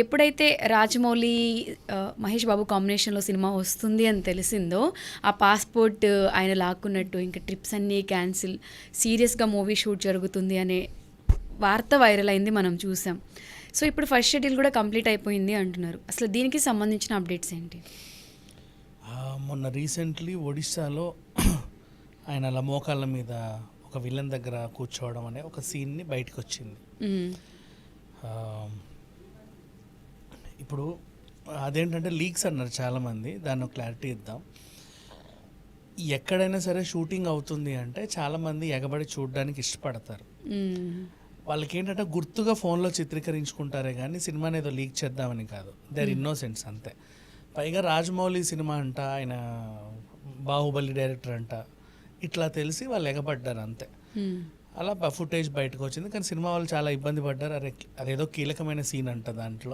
ఎప్పుడైతే రాజమౌళి మహేష్ బాబు కాంబినేషన్లో సినిమా వస్తుంది అని తెలిసిందో ఆ పాస్పోర్ట్ ఆయన లాక్కున్నట్టు ఇంకా ట్రిప్స్ అన్నీ క్యాన్సిల్, సీరియస్గా మూవీ షూట్ జరుగుతుంది అనే వార్త వైరల్ అయింది, మనం చూసాం. సో ఇప్పుడు ఫస్ట్ షెడ్యూల్ కూడా కంప్లీట్ అయిపోయింది అంటున్నారు. అసలు దీనికి సంబంధించిన అప్డేట్స్ ఏంటి? మొన్న రీసెంట్లీ ఒడిస్సాలో ఆయన అలా మోకాళ్ళ మీద ఒక విలన్ దగ్గర కూర్చోవడం అనే ఒక సీన్ని బయటకు వచ్చింది. ఇప్పుడు అదేంటంటే లీక్స్ అన్నారు చాలామంది, దాన్ని క్లారిటీ ఇద్దాం. ఎక్కడైనా సరే షూటింగ్ అవుతుంది అంటే చాలామంది ఎగబడి చూడడానికి ఇష్టపడతారు. వాళ్ళకి ఏంటంటే గుర్తుగా ఫోన్లో చిత్రీకరించుకుంటారే కానీ సినిమాని ఏదో లీక్ చేద్దామని కాదు. దే ఆర్ ఇన్నోసెంట్స్ అంతే. పైగా రాజమౌళి సినిమా అంట, ఆయన బాహుబలి డైరెక్టర్ అంట, ఇట్లా తెలిసి వాళ్ళు ఎగబడ్డారు అంతే. అలా ఫుటేజ్ బయటకు వచ్చింది, కానీ సినిమా వాళ్ళు చాలా ఇబ్బంది పడ్డారు. అదేదో కీలకమైన సీన్ అంట దాంట్లో.